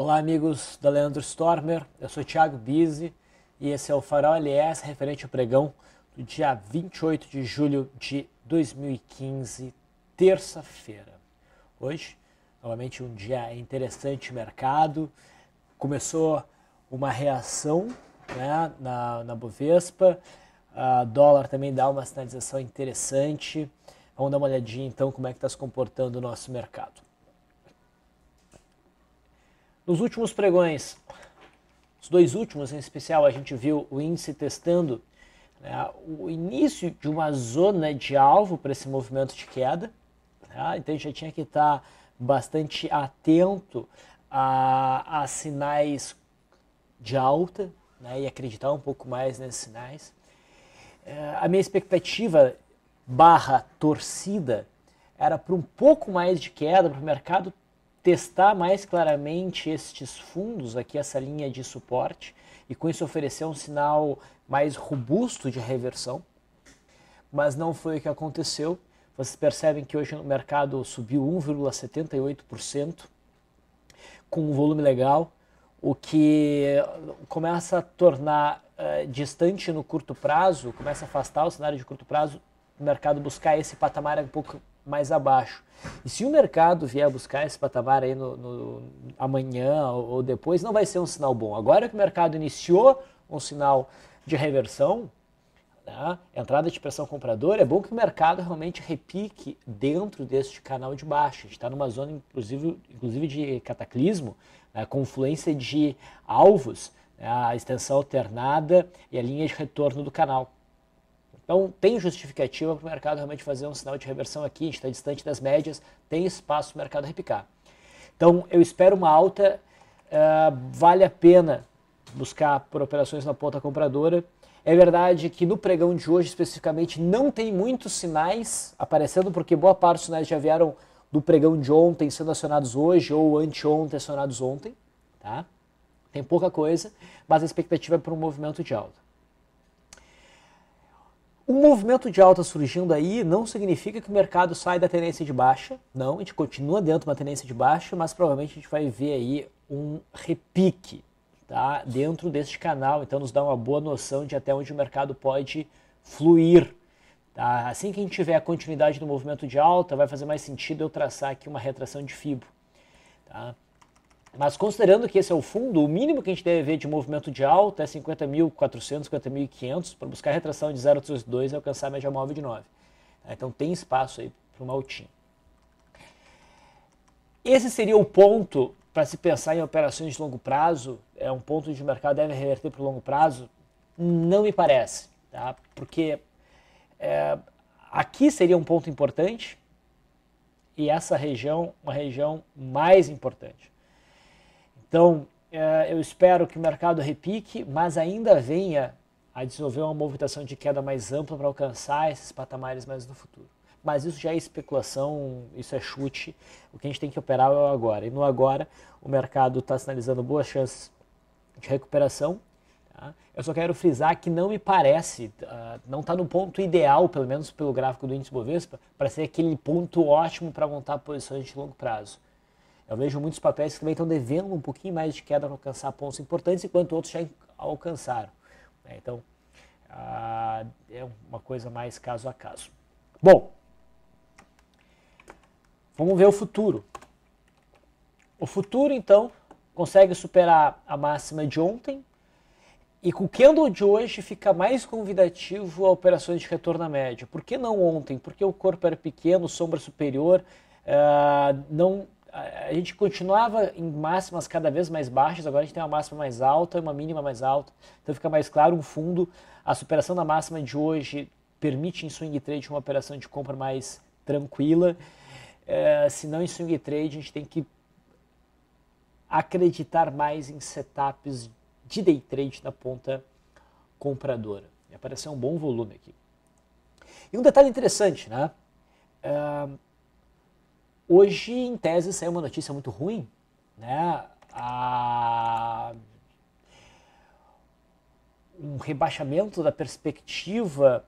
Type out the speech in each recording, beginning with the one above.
Olá, amigos da Leandro Stormer, eu sou Thiago Bizzi e esse é o Farol LS referente ao pregão do dia 28 de julho de 2015, terça-feira. Hoje, novamente um dia interessante no mercado, começou uma reação, né, na Bovespa, a dólar também dá uma sinalização interessante. Vamos dar uma olhadinha então como é que está se comportando o nosso mercado. Nos últimos pregões, os dois últimos em especial, a gente viu o índice testando, né, o início de uma zona de alvo para esse movimento de queda. Tá? Então a gente já tinha que estar bastante atento a sinais de alta, né, e acreditar um pouco mais nesses sinais. A minha expectativa barra torcida era para um pouco mais de queda, para o mercado testar mais claramente estes fundos aqui, essa linha de suporte, e com isso oferecer um sinal mais robusto de reversão, mas não foi o que aconteceu. Vocês percebem que hoje o mercado subiu 1,78%, com um volume legal, o que começa a tornar distante no curto prazo, começa a afastar o cenário de curto prazo, o mercado buscar esse patamar um pouco mais abaixo. E se o mercado vier buscar esse patamar aí amanhã ou depois, não vai ser um sinal bom. Agora que o mercado iniciou um sinal de reversão, né, entrada de pressão compradora, é bom que o mercado realmente repique dentro deste canal de baixa. A gente está numa zona, inclusive de cataclismo, né, confluência de alvos, né, a extensão alternada e a linha de retorno do canal. Então, tem justificativa para o mercado realmente fazer um sinal de reversão aqui, a gente está distante das médias, tem espaço para o mercado repicar. Então, eu espero uma alta, vale a pena buscar por operações na ponta compradora. É verdade que no pregão de hoje, especificamente, não tem muitos sinais aparecendo, porque boa parte dos sinais já vieram do pregão de ontem, sendo acionados hoje, ou anteontem, acionados ontem. Tá? Tem pouca coisa, mas a expectativa é para um movimento de alta. Um movimento de alta surgindo aí não significa que o mercado sai da tendência de baixa. Não, a gente continua dentro de uma tendência de baixa, mas provavelmente a gente vai ver aí um repique, tá, dentro deste canal. Então nos dá uma boa noção de até onde o mercado pode fluir. Tá? Assim que a gente tiver a continuidade do movimento de alta, vai fazer mais sentido eu traçar aqui uma retração de FIBO. Tá? Mas considerando que esse é o fundo, o mínimo que a gente deve ver de movimento de alta é 50.400, 50.500 para buscar a retração de 0,32 e alcançar a média móvel de 9. Então tem espaço aí para uma altinha. Esse seria o ponto para se pensar em operações de longo prazo, é um ponto onde o mercado deve reverter para o longo prazo? Não me parece, tá? Porque aqui seria um ponto importante e essa região uma região mais importante. Então, eu espero que o mercado repique, mas ainda venha a desenvolver uma movimentação de queda mais ampla para alcançar esses patamares mais no futuro. Mas isso já é especulação, isso é chute. O que a gente tem que operar é o agora. E no agora, o mercado está sinalizando boas chances de recuperação. Tá? Eu só quero frisar que não me parece, não está no ponto ideal, pelo menos pelo gráfico do índice Bovespa, para ser aquele ponto ótimo para montar posições de longo prazo. Eu vejo muitos papéis que também estão devendo um pouquinho mais de queda para alcançar pontos importantes, enquanto outros já alcançaram. Então, é uma coisa mais caso a caso. Bom, vamos ver o futuro. O futuro, então, consegue superar a máxima de ontem e com o candle de hoje fica mais convidativo a operações de retorno à média. Por que não ontem? Porque o corpo era pequeno, sombra superior, a gente continuava em máximas cada vez mais baixas, agora a gente tem uma máxima mais alta e uma mínima mais alta, então fica mais claro um fundo. A superação da máxima de hoje permite em swing trade uma operação de compra mais tranquila, se não em swing trade a gente tem que acreditar mais em setups de day trade na ponta compradora. E apareceu um bom volume aqui. E um detalhe interessante, né? Hoje, em tese, saiu uma notícia muito ruim, né? Um rebaixamento da perspectiva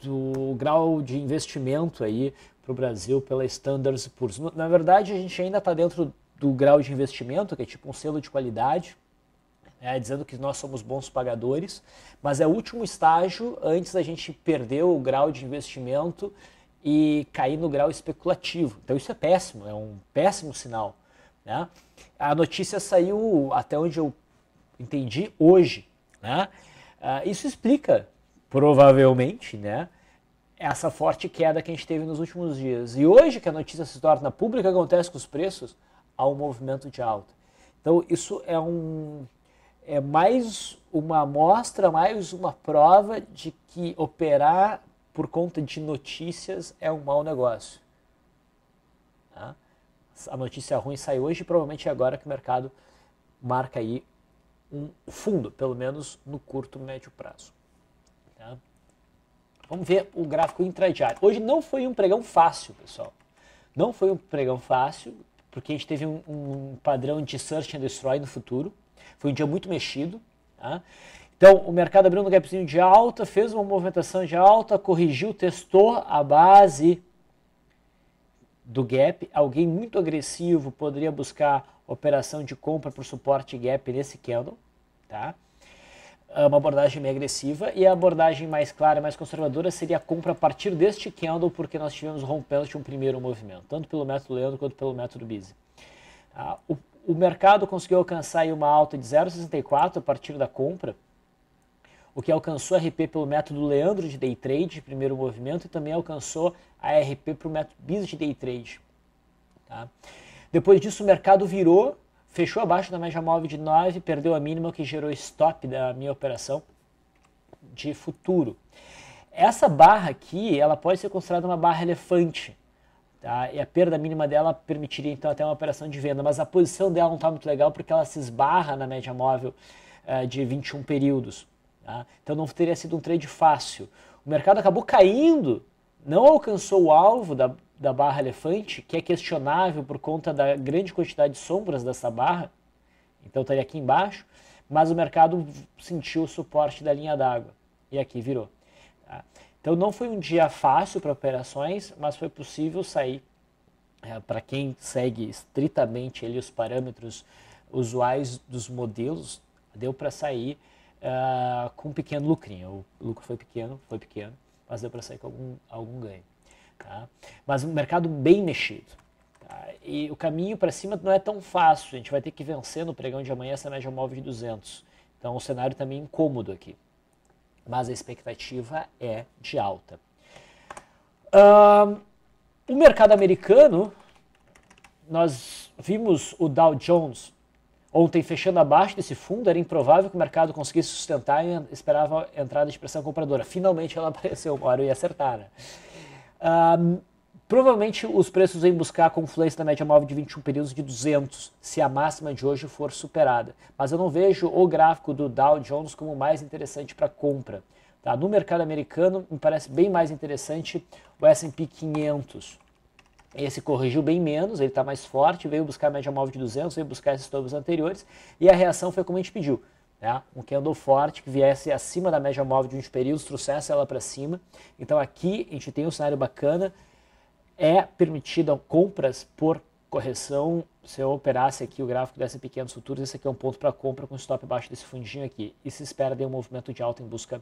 do grau de investimento aí para o Brasil pela Standard & Poor's. Na verdade, a gente ainda está dentro do grau de investimento, que é tipo um selo de qualidade, dizendo que nós somos bons pagadores, mas é o último estágio antes da gente perder o grau de investimento e cair no grau especulativo. Então isso é péssimo, é um péssimo sinal. Né? A notícia saiu, até onde eu entendi, hoje. Né? Isso explica, provavelmente, né, essa forte queda que a gente teve nos últimos dias. E hoje que a notícia se torna pública, acontece com os preços, há um movimento de alta. Então isso é mais uma amostra, mais uma prova de que operar por conta de notícias é um mau negócio. Tá? A notícia ruim sai hoje e provavelmente é agora que o mercado marca aí um fundo, pelo menos no curto e médio prazo. Tá? Vamos ver o gráfico intradiário. Hoje não foi um pregão fácil, pessoal. Não foi um pregão fácil, porque a gente teve um padrão de search and destroy no futuro. Foi um dia muito mexido. Tá? Então, o mercado abriu no gapzinho de alta, fez uma movimentação de alta, corrigiu, testou a base do gap. Alguém muito agressivo poderia buscar operação de compra por suporte gap nesse candle. Tá? Uma abordagem meio agressiva, e a abordagem mais clara, mais conservadora, seria a compra a partir deste candle, porque nós tivemos rompimento de um primeiro movimento, tanto pelo método Leandro quanto pelo método Bise. O mercado conseguiu alcançar aí uma alta de 0,64 a partir da compra, o que alcançou a RP pelo método Leandro de Day Trade, primeiro movimento, e também alcançou a RP para o método Bise de Day Trade. Tá? Depois disso o mercado virou, fechou abaixo da média móvel de 9, perdeu a mínima, que gerou stop da minha operação de futuro. Essa barra aqui, ela pode ser considerada uma barra elefante. Tá? E a perda mínima dela permitiria então até uma operação de venda, mas a posição dela não está muito legal porque ela se esbarra na média móvel de 21 períodos. Tá? Então não teria sido um trade fácil. O mercado acabou caindo, não alcançou o alvo da barra elefante, que é questionável por conta da grande quantidade de sombras dessa barra, então estaria aqui embaixo, mas o mercado sentiu o suporte da linha d'água e aqui virou. Tá? Então não foi um dia fácil para operações, mas foi possível sair, para quem segue estritamente ali os parâmetros usuais dos modelos, deu para sair com um pequeno lucrinho. O lucro foi pequeno, mas deu para sair com algum ganho. Tá? Mas um mercado bem mexido. Tá? E o caminho para cima não é tão fácil, a gente vai ter que vencer no pregão de amanhã essa média móvel de 200. Então o cenário também é incômodo aqui. Mas a expectativa é de alta. O mercado americano, nós vimos o Dow Jones ontem fechando abaixo desse fundo, era improvável que o mercado conseguisse sustentar e esperava a entrada de pressão compradora. Finalmente ela apareceu, uma hora eu ia acertar. Né? Provavelmente os preços vêm buscar a confluência da média móvel de 21 períodos de 200, se a máxima de hoje for superada. Mas eu não vejo o gráfico do Dow Jones como mais interessante para compra. Tá? No mercado americano, me parece bem mais interessante o S&P 500. Esse corrigiu bem menos, ele está mais forte, veio buscar a média móvel de 200, veio buscar esses topos anteriores, e a reação foi como a gente pediu. Né? Um candle forte que viesse acima da média móvel de 20 períodos, trouxesse ela para cima. Então aqui a gente tem um cenário bacana. É permitido compras por correção. Se eu operasse aqui o gráfico do S&P 500 futuros, esse aqui é um ponto para compra com stop abaixo desse fundinho aqui. E se espera um movimento de alta em busca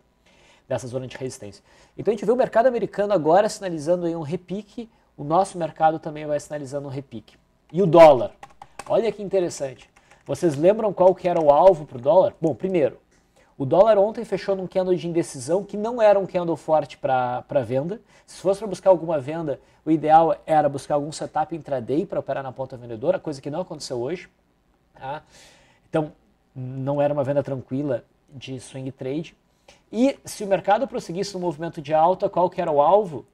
dessa zona de resistência. Então a gente vê o mercado americano agora sinalizando aí um repique. O nosso mercado também vai sinalizando um repique. E o dólar? Olha que interessante. Vocês lembram qual que era o alvo para o dólar? Bom, primeiro, o dólar ontem fechou num candle de indecisão que não era um candle forte para venda. Se fosse para buscar alguma venda, o ideal era buscar algum setup intraday para operar na ponta vendedora, coisa que não aconteceu hoje. Tá? Então, não era uma venda tranquila de swing trade. E se o mercado prosseguisse no movimento de alta, qual que era o alvo?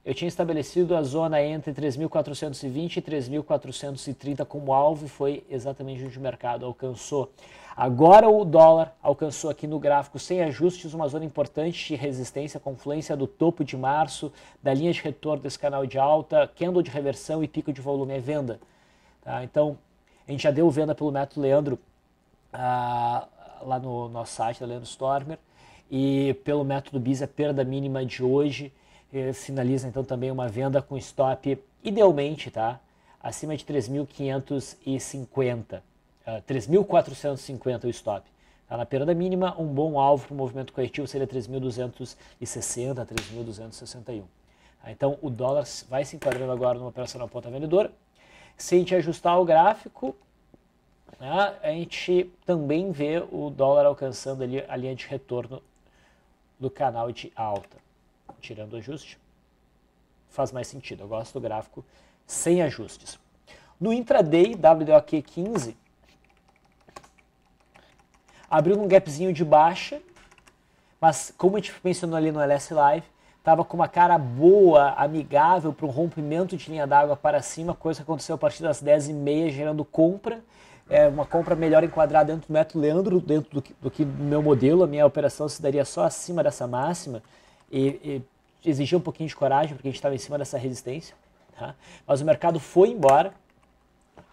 Eu tinha estabelecido a zona entre 3.420 e 3.430 como alvo e foi exatamente onde o mercado alcançou. Agora o dólar alcançou aqui no gráfico sem ajustes uma zona importante de resistência, confluência do topo de março, da linha de retorno desse canal de alta, candle de reversão e pico de volume é venda. Tá? Então, a gente já deu venda pelo método Leandro lá no nosso site da Leandro Stormer e pelo método Bise a perda mínima de hoje sinaliza então também uma venda com stop, idealmente, tá? Acima de 3.550, 3.450 o stop. Tá? Na perda mínima, um bom alvo para o movimento corretivo seria 3.260, 3.261. Então o dólar vai se enquadrando agora numa operação na ponta vendedora. Se a gente ajustar o gráfico, né, a gente também vê o dólar alcançando ali a linha de retorno do canal de alta. Tirando o ajuste, faz mais sentido. Eu gosto do gráfico sem ajustes. No intraday, WDOQ 15 abriu um gapzinho de baixa, mas como a gente mencionou ali no LS Live, estava com uma cara boa, amigável para um rompimento de linha d'água para cima, coisa que aconteceu a partir das 10h30, gerando compra. Uma compra melhor enquadrada dentro do método Leandro, dentro do que do meu modelo. A minha operação se daria só acima dessa máxima e exigia um pouquinho de coragem, porque a gente estava em cima dessa resistência. Tá? Mas o mercado foi embora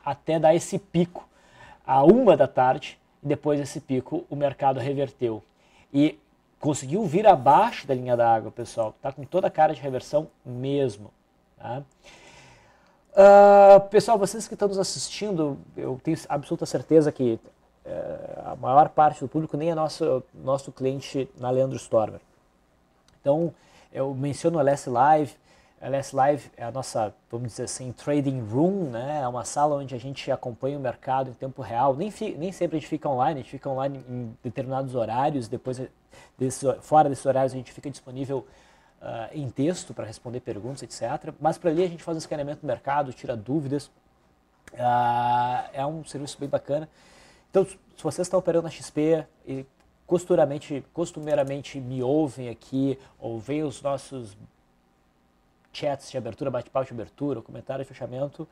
até dar esse pico a 1 da tarde, e depois desse pico o mercado reverteu. E conseguiu vir abaixo da linha d'água, pessoal. Tá com toda a cara de reversão mesmo. Tá? Pessoal, vocês que estão nos assistindo, eu tenho absoluta certeza que a maior parte do público nem é nosso cliente na Leandro Stormer. Então, eu menciono o LS Live. A LS Live é a nossa, vamos dizer assim, trading room, né? É uma sala onde a gente acompanha o mercado em tempo real. Nem sempre a gente fica online, a gente fica online em determinados horários. Depois, fora desses horários, a gente fica disponível em texto para responder perguntas, etc. Mas para ali a gente faz um escaneamento do mercado, tira dúvidas. É um serviço bem bacana. Então, se vocês estão operando na XP e costumeiramente me ouvem aqui, ou veem os nossos chats de abertura, bate-papo de abertura, comentário de fechamento,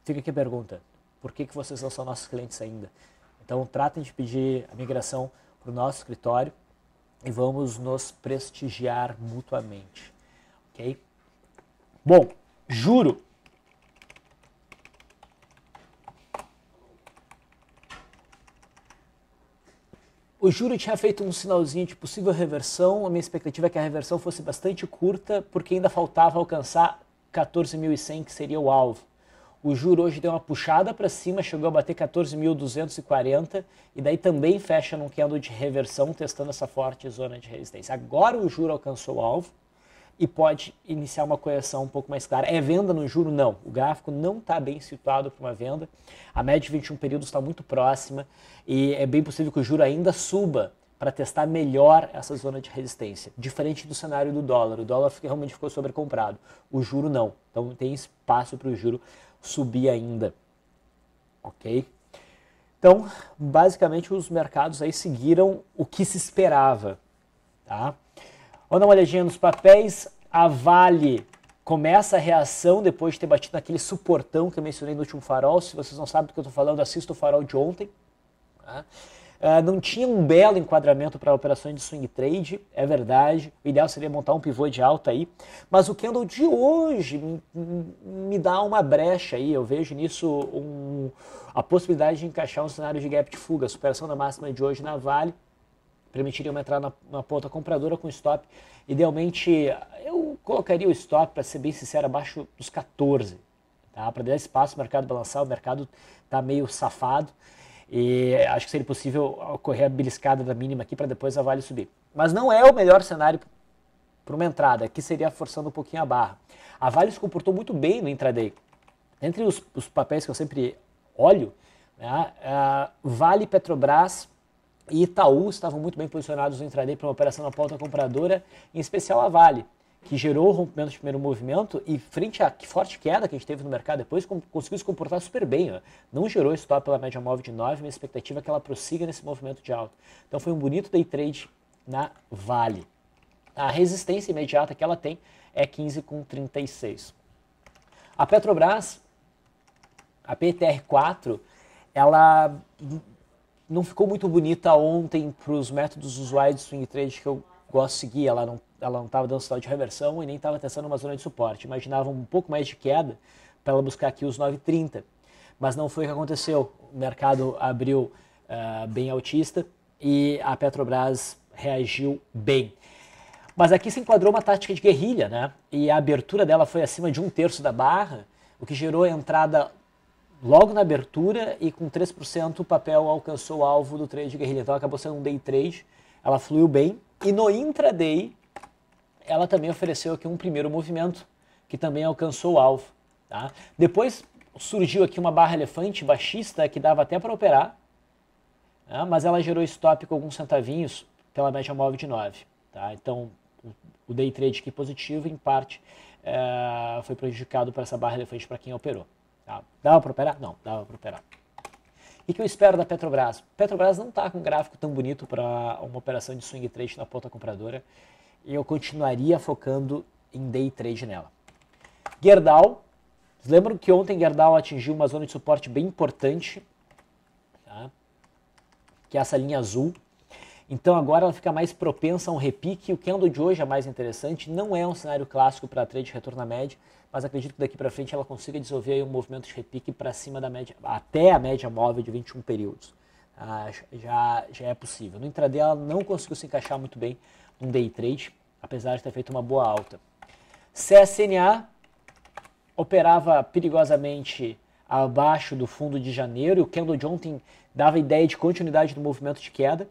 fica aqui a pergunta: por que vocês não são nossos clientes ainda? Então, tratem de pedir a migração para o nosso escritório e vamos nos prestigiar mutuamente, ok? Bom, juro. O juro tinha feito um sinalzinho de possível reversão. A minha expectativa é que a reversão fosse bastante curta, porque ainda faltava alcançar 14.100, que seria o alvo. O juro hoje deu uma puxada para cima, chegou a bater 14.240 e daí também fecha num candle de reversão, testando essa forte zona de resistência. Agora o juro alcançou o alvo e pode iniciar uma correção um pouco mais clara. É venda no juro? Não. O gráfico não está bem situado para uma venda. A média de 21 períodos está muito próxima e é bem possível que o juro ainda suba para testar melhor essa zona de resistência. Diferente do cenário do dólar. O dólar realmente ficou sobrecomprado. O juro não. Então tem espaço para o juro subir ainda. Ok? Então, basicamente, os mercados aí seguiram o que se esperava. Tá? Vamos dar uma olhadinha nos papéis. A Vale começa a reação depois de ter batido naquele suportão que eu mencionei no último farol. Se vocês não sabem do que eu estou falando, assista o farol de ontem. Tá? Não tinha um belo enquadramento para operações de swing trade, é verdade. O ideal seria montar um pivô de alta aí. Mas o candle de hoje me dá uma brecha aí. Eu vejo nisso a possibilidade de encaixar um cenário de gap de fuga. A superação da máxima de hoje na Vale permitiria uma entrada na ponta compradora com stop. Idealmente, eu colocaria o stop, para ser bem sincero, abaixo dos 14. Tá? Para dar espaço para o mercado balançar, o mercado está meio safado. E acho que seria possível ocorrer a beliscada da mínima aqui para depois a Vale subir. Mas não é o melhor cenário para uma entrada. Aqui seria forçando um pouquinho a barra. A Vale se comportou muito bem no intraday. Entre os papéis que eu sempre olho, né, Vale, Petrobras e Itaú estavam muito bem posicionados no intraday para uma operação na ponta compradora, em especial a Vale, que gerou o rompimento de primeiro movimento e frente à forte queda que a gente teve no mercado depois, conseguiu se comportar super bem. Ó. Não gerou stop pela média móvel de 9, minha expectativa é que ela prossiga nesse movimento de alta. Então foi um bonito day trade na Vale. A resistência imediata que ela tem é 15,36. A Petrobras, a PTR4, ela não ficou muito bonita ontem para os métodos usuais de swing trade que eu gosto de seguir. Ela não estava dando sinal de reversão e nem estava testando uma zona de suporte. Imaginava um pouco mais de queda para ela buscar aqui os 9,30. Mas não foi o que aconteceu. O mercado abriu bem altista e a Petrobras reagiu bem. Mas aqui se enquadrou uma tática de guerrilha, né? E a abertura dela foi acima de 1/3 da barra, o que gerou a entrada logo na abertura e com 3% o papel alcançou o alvo do trade de guerrilha. Então acabou sendo um day trade, ela fluiu bem. E no intraday, ela também ofereceu aqui um primeiro movimento, que também alcançou o alvo. Tá? Depois surgiu aqui uma barra elefante baixista, que dava até para operar, né? Mas ela gerou stop com alguns centavinhos pela média móvel de 9. Tá? Então o day trade aqui positivo, em parte, foi prejudicado por essa barra elefante para quem operou. Tá? Dava para operar? Não, dava para operar. O que eu espero da Petrobras? Petrobras não está com um gráfico tão bonito para uma operação de swing trade na ponta compradora e eu continuaria focando em day trade nela. Gerdau, lembram que ontem Gerdau atingiu uma zona de suporte bem importante, tá? Que é essa linha azul. Então agora ela fica mais propensa a um repique. O candle de hoje é mais interessante, não é um cenário clássico para trade de retorno à média, mas acredito que daqui para frente ela consiga desenvolver aí um movimento de repique para cima da média, até a média móvel de 21 períodos. Já é possível. No intraday ela não conseguiu se encaixar muito bem num day trade, apesar de ter feito uma boa alta. CSNA operava perigosamente abaixo do fundo de janeiro e o candle de ontem dava ideia de continuidade do movimento de queda.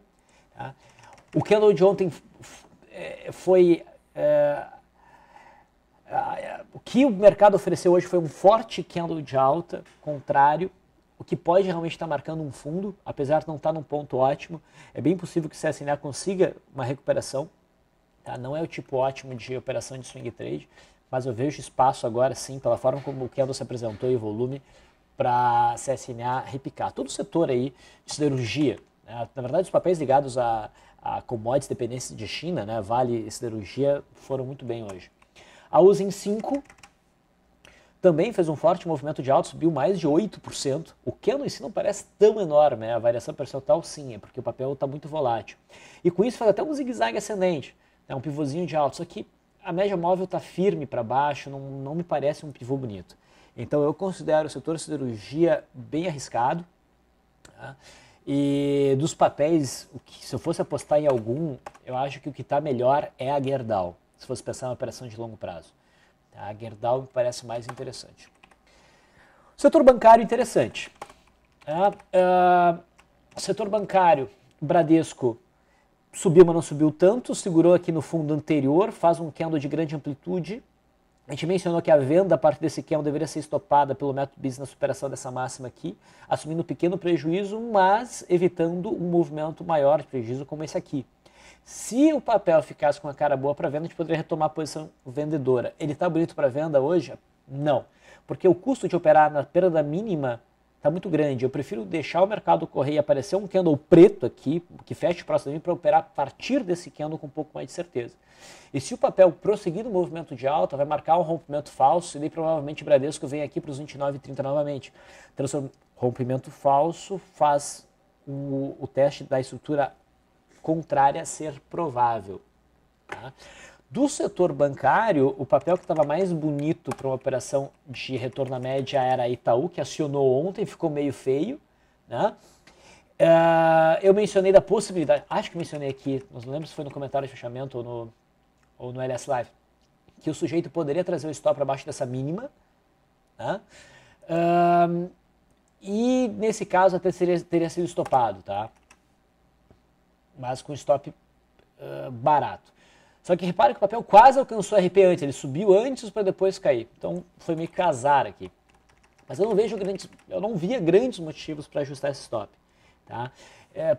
Tá? O candle de ontem foi... o que o mercado ofereceu hoje foi um forte candle de alta, contrário, o que pode realmente estar marcando um fundo, apesar de não estar num ponto ótimo. É bem possível que o CSNA consiga uma recuperação. Tá? Não é o tipo ótimo de operação de swing trade, mas eu vejo espaço agora sim, pela forma como o candle se apresentou e o volume, para CSNA repicar. Todo o setor aí de siderurgia, né? Na verdade os papéis ligados a commodities dependentes de China, né? Vale e siderurgia, foram muito bem hoje. A Usim 5 também fez um forte movimento de alta, subiu mais de 8%. O candle em si não parece tão enorme, né? A variação percentual sim, é porque o papel está muito volátil. E com isso faz até um zigue-zague ascendente, né? Um pivôzinho de alta, só que a média móvel está firme para baixo, não me parece um pivô bonito. Então eu considero o setor de siderurgia bem arriscado. Tá? E dos papéis, se eu fosse apostar em algum, eu acho que o que está melhor é a Gerdau, se fosse pensar em uma operação de longo prazo. Tá? A Gerdau me parece mais interessante. O setor bancário interessante. Tá? O setor bancário, o Bradesco subiu, mas não subiu tanto, segurou aqui no fundo anterior, faz um candle de grande amplitude. A gente mencionou que a venda a partir desse candle deveria ser estopada pelo método business na superação dessa máxima aqui, assumindo um pequeno prejuízo, mas evitando um movimento maior de prejuízo como esse aqui. Se o papel ficasse com uma cara boa para venda, a gente poderia retomar a posição vendedora. Ele está bonito para venda hoje? Não, porque o custo de operar na perda mínima está muito grande. Eu prefiro deixar o mercado correr e aparecer um candle preto aqui, que feche próximo de mim, para operar a partir desse candle com um pouco mais de certeza. E se o papel prosseguir no movimento de alta, vai marcar um rompimento falso, e daí provavelmente o Bradesco vem aqui para os 29,30 novamente. Então, rompimento falso faz o teste da estrutura contrária ser provável. Tá? Do setor bancário, o papel que estava mais bonito para uma operação de retorno à média era a Itaú, que acionou ontem, ficou meio feio. Né? Eu mencionei da possibilidade, acho que mencionei aqui, não lembro se foi no comentário de fechamento ou no LS Live, que o sujeito poderia trazer o stop para baixo dessa mínima. Né? E nesse caso até teria sido estopado, tá? Mas com stop barato. Só que repare que o papel quase alcançou o RP antes, ele subiu antes para depois cair. Então foi meio que azar aqui. Mas eu não via grandes motivos para ajustar esse stop. Tá?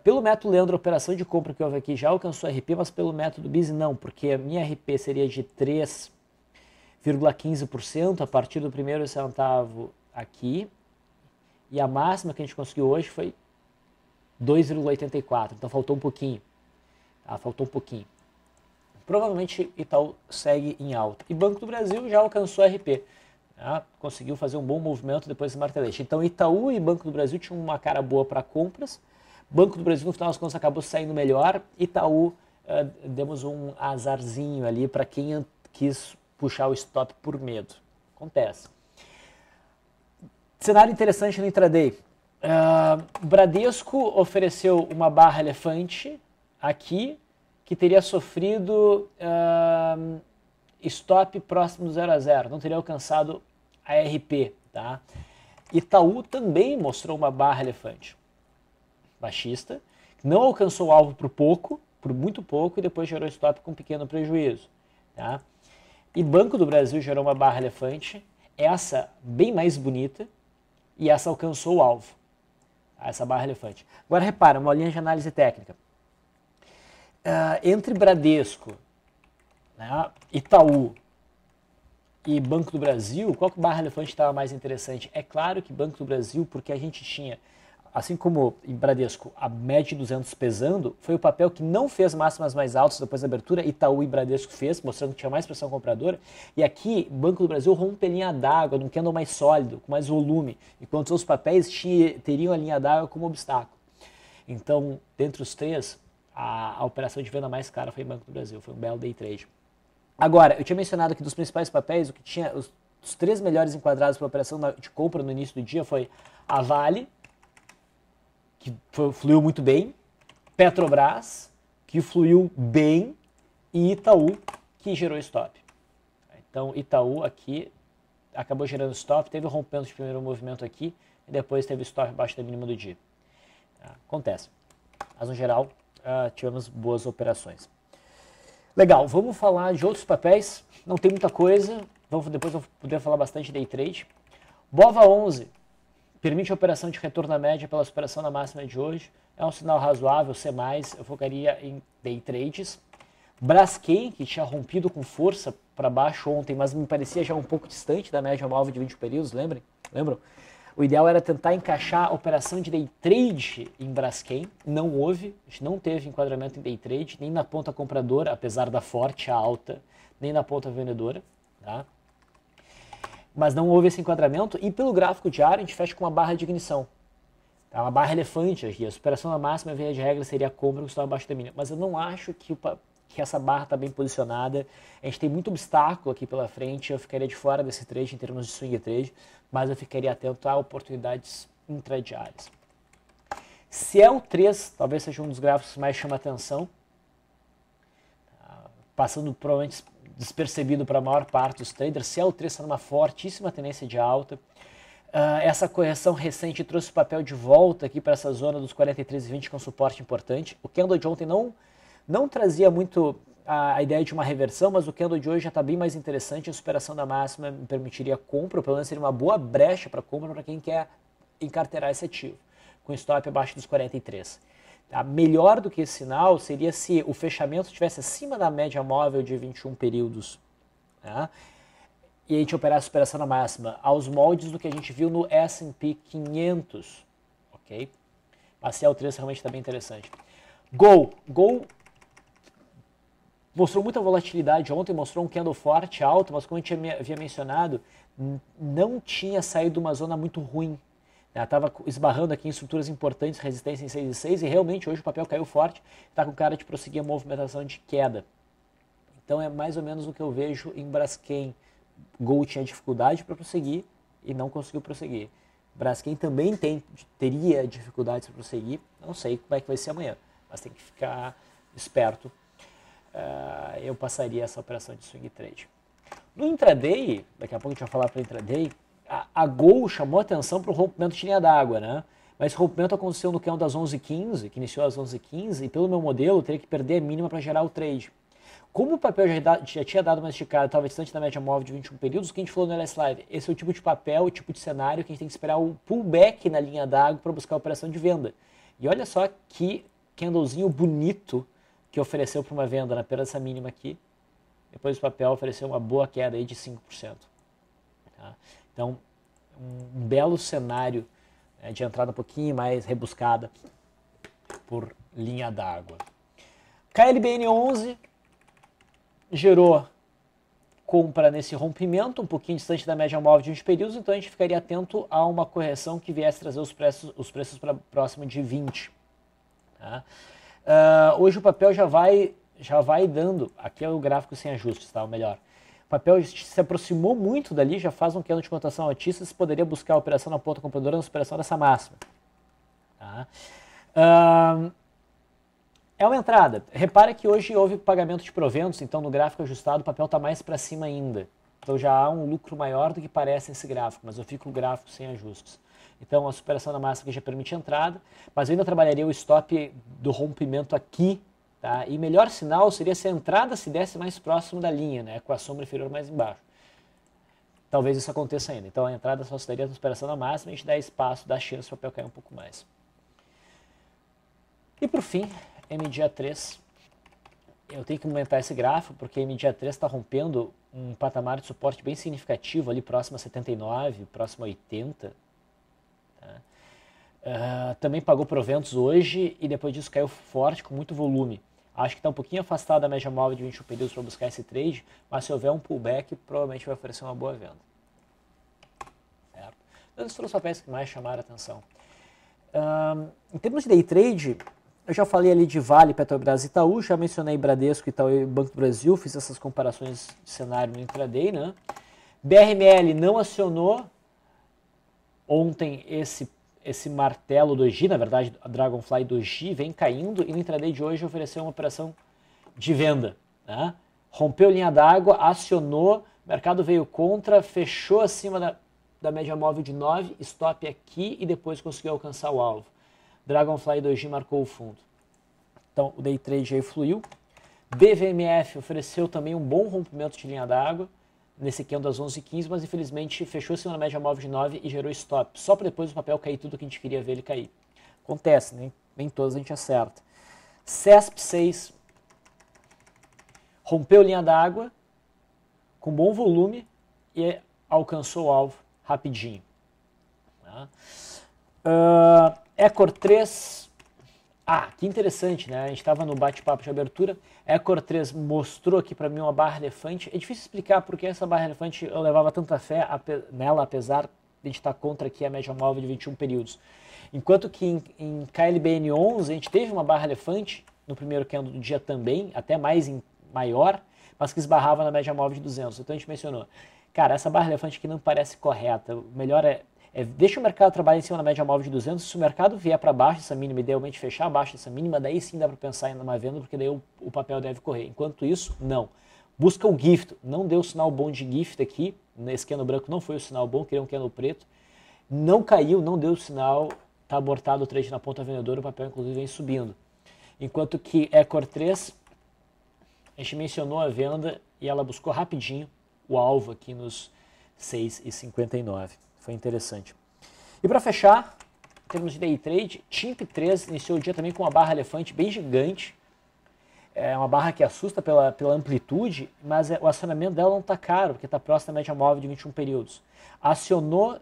Pelo método Leandro, a operação de compra que houve aqui já alcançou RP, mas pelo método Busy não, porque a minha RP seria de 3,15% a partir do primeiro centavo aqui. E a máxima que a gente conseguiu hoje foi 2,84, então faltou um pouquinho. Tá? Faltou um pouquinho. Provavelmente Itaú segue em alta. E Banco do Brasil já alcançou RP. Tá? Conseguiu fazer um bom movimento depois desse martelete. Então Itaú e Banco do Brasil tinham uma cara boa para compras. Banco do Brasil no final das contas acabou saindo melhor. Itaú demos um azarzinho ali para quem quis puxar o stop por medo. Acontece. Cenário interessante no intraday. Bradesco ofereceu uma barra elefante aqui, que teria sofrido stop próximo do 0 a 0, não teria alcançado a RP. Tá? Itaú também mostrou uma barra elefante baixista, não alcançou o alvo por muito pouco, e depois gerou stop com pequeno prejuízo. Tá? E Banco do Brasil gerou uma barra elefante, essa bem mais bonita, e essa alcançou o alvo. Tá? Essa barra elefante. Agora repara, uma linha de análise técnica. Entre Bradesco, né, Itaú e Banco do Brasil, qual que barra elefante estava mais interessante? É claro que Banco do Brasil, porque a gente tinha, assim como em Bradesco, a média de 200 pesando, foi o papel que não fez máximas mais altas depois da abertura, Itaú e Bradesco fez, mostrando que tinha mais pressão compradora, e aqui Banco do Brasil rompe a linha d'água, num candle mais sólido, com mais volume, enquanto os papéis teriam a linha d'água como obstáculo. Então, dentre os três, a operação de venda mais cara foi em Banco do Brasil, foi um belo day trade. Agora, eu tinha mencionado que dos principais papéis, o que tinha os três melhores enquadrados para a operação de compra no início do dia foi a Vale, que fluiu muito bem, Petrobras, que fluiu bem, e Itaú, que gerou stop. Então, Itaú aqui acabou gerando stop, teve o rompimento de primeiro movimento aqui, e depois teve stop abaixo da mínima do dia. Acontece. Mas, no geral, tivemos boas operações. Legal, vamos falar de outros papéis, não tem muita coisa, depois vamos poder falar bastante de day trade. BOVA11 permite a operação de retorno à média pela superação da máxima de hoje, é um sinal razoável, C+, eu focaria em day trades. Braskem, que tinha rompido com força para baixo ontem, mas me parecia já um pouco distante da média móvel de 20 períodos, lembram? O ideal era tentar encaixar a operação de day trade em Braskem, não houve, a gente não teve enquadramento em day trade, nem na ponta compradora, apesar da forte alta, nem na ponta vendedora, tá? Mas não houve esse enquadramento, e pelo gráfico diário a gente fecha com uma barra de ignição, tá? Uma barra elefante aqui, a superação da máxima, via de regra, seria a compra que está abaixo da mínima, mas eu não acho que essa barra está bem posicionada, a gente tem muito obstáculo aqui pela frente, eu ficaria de fora desse trade em termos de swing trade, mas eu ficaria atento a oportunidades intradiárias. Ciel 3 talvez seja um dos gráficos que mais chama atenção, passando provavelmente despercebido para a maior parte dos traders. Ciel 3 está numa fortíssima tendência de alta. Essa correção recente trouxe o papel de volta aqui para essa zona dos 43,20 com suporte importante. O candle de ontem não trazia muito a ideia de uma reversão, mas o candle de hoje já está bem mais interessante. A superação da máxima me permitiria compra, ou pelo menos seria uma boa brecha para compra para quem quer encarteirar esse ativo, com stop abaixo dos 43. Tá? Melhor do que esse sinal seria se o fechamento estivesse acima da média móvel de 21 períodos, tá? E a gente operar a superação da máxima aos moldes do que a gente viu no S&P 500, ok? A CL3 realmente está bem interessante. Gol mostrou muita volatilidade ontem, mostrou um candle forte, alto, mas como a gente havia mencionado, não tinha saído de uma zona muito ruim. Estava esbarrando aqui em estruturas importantes, resistência em 6,6, e realmente hoje o papel caiu forte, está com cara de prosseguir a movimentação de queda. Então é mais ou menos o que eu vejo em Braskem. Gol tinha dificuldade para prosseguir e não conseguiu prosseguir. Braskem também teria dificuldades para prosseguir, não sei como é que vai ser amanhã, mas tem que ficar esperto. Eu passaria essa operação de swing trade. No intraday, daqui a pouco a gente vai falar para intraday, a Gol chamou atenção para o rompimento de linha d'água, né? Mas o rompimento aconteceu no candle das 11h15, que iniciou às 11h15, e pelo meu modelo teria que perder a mínima para gerar o trade. Como o papel já tinha dado uma esticada, estava distante da média móvel de 21 períodos, o que a gente falou no LS Live, esse é o tipo de papel, o tipo de cenário que a gente tem que esperar o pullback na linha d'água para buscar a operação de venda. E olha só que candlezinho bonito que ofereceu para uma venda na perda dessa mínima aqui. Depois o papel ofereceu uma boa queda aí de 5%. Tá? Então, um belo cenário de entrada um pouquinho mais rebuscada por linha d'água. KLBN 11 gerou compra nesse rompimento, um pouquinho distante da média móvel de 20 períodos, então a gente ficaria atento a uma correção que viesse trazer os preços para próximo de 20. Tá? Hoje o papel já vai dando, aqui é o gráfico sem ajustes, tá? O melhor. O papel se aproximou muito dali, já faz um candle de cotação altista, você poderia buscar a operação na ponta compradora na superação dessa máxima. Tá? É uma entrada. Repara que hoje houve pagamento de proventos, então no gráfico ajustado o papel está mais para cima ainda. Então já há um lucro maior do que parece nesse gráfico, mas eu fico o gráfico sem ajustes. Então a superação da máxima aqui já permite entrada, mas eu ainda trabalharia o stop do rompimento aqui, tá? E melhor sinal seria se a entrada se desse mais próximo da linha, né? Com a sombra inferior mais embaixo. Talvez isso aconteça ainda. Então a entrada só se daria na superação da máxima, a gente dá espaço, dá chance para o papel cair um pouco mais. E por fim, MDA3. Eu tenho que aumentar esse gráfico porque a MDA3 está rompendo um patamar de suporte bem significativo ali próximo a 79, próximo a 80. Tá? Também pagou proventos hoje e depois disso caiu forte com muito volume. Acho que está um pouquinho afastado da média móvel de 21 períodos para buscar esse trade, mas se houver um pullback, provavelmente vai oferecer uma boa venda. Certo? Então, esses foram os papéis que mais chamaram a atenção. Em termos de day trade, eu já falei ali de Vale, Petrobras e Itaú, já mencionei Bradesco, Itaú e Banco do Brasil, fiz essas comparações de cenário no intraday, né? BRML não acionou ontem esse martelo doji, na verdade a Dragonfly doji vem caindo e no intraday de hoje ofereceu uma operação de venda, né? Rompeu linha d'água, acionou, o mercado veio contra, fechou acima da média móvel de 9, stop aqui e depois conseguiu alcançar o alvo. Dragonfly doji marcou o fundo. Então o day trade aí fluiu. BVMF ofereceu também um bom rompimento de linha d'água nesse candle das 11h15, mas infelizmente fechou acima da média móvel de 9 e gerou stop. Só para depois o papel cair tudo que a gente queria ver ele cair. Acontece, né? Nem todos a gente acerta. CESP6 rompeu linha d'água com bom volume e alcançou o alvo rapidinho. Tá? Ecor 3, que interessante, né? A gente estava no bate-papo de abertura. Ecor 3 mostrou aqui para mim uma barra elefante. É difícil explicar porque essa barra elefante eu levava tanta fé nela, apesar de a gente estar contra aqui a média móvel de 21 períodos. Enquanto que em KLBN 11 a gente teve uma barra elefante no primeiro candle do dia também, até maior, mas que esbarrava na média móvel de 200. Então a gente mencionou, cara, essa barra elefante aqui não parece correta. O melhor deixa o mercado trabalhar em cima da média móvel de 200, se o mercado vier para baixo dessa mínima, idealmente fechar abaixo dessa mínima, daí sim dá para pensar em uma venda, porque daí o papel deve correr. Enquanto isso, não. Busca o gift, não deu sinal bom de gift aqui, nesse candle branco não foi o sinal bom, queria um candle preto, não caiu, não deu sinal, está abortado o trade na ponta vendedora, o papel inclusive vem subindo. Enquanto que Ecor 3, a gente mencionou a venda e ela buscou rapidinho o alvo aqui nos 6,59. Foi interessante. E para fechar, em termos de day trade, TIMP3 iniciou o dia também com uma barra elefante bem gigante. É uma barra que assusta pela amplitude, mas o acionamento dela não está caro, porque está próximo da média móvel de 21 períodos. Acionou,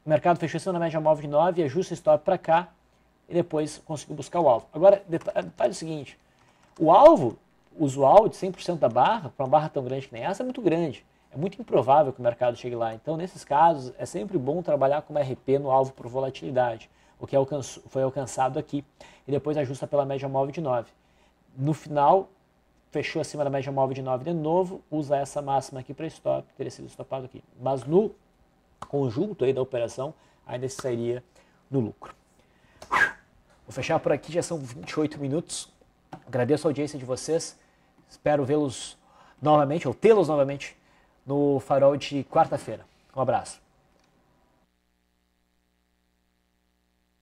o mercado fechou acima da média móvel de 9, ajusta o stop para cá e depois conseguiu buscar o alvo. Agora, detalhe o seguinte, o alvo usual de 100% da barra, para uma barra tão grande que nem essa, é muito grande. É muito improvável que o mercado chegue lá. Então, nesses casos, é sempre bom trabalhar com uma RP no alvo por volatilidade, o que foi alcançado aqui, e depois ajusta pela média móvel de 9. No final, fechou acima da média móvel de 9 de novo, usa essa máxima aqui para stop, teria sido stopado aqui. Mas no conjunto aí da operação, ainda sairia no lucro. Vou fechar por aqui, já são 28 minutos. Agradeço a audiência de vocês. Espero vê-los novamente, ou tê-los novamente, no Farol de quarta-feira. Um abraço.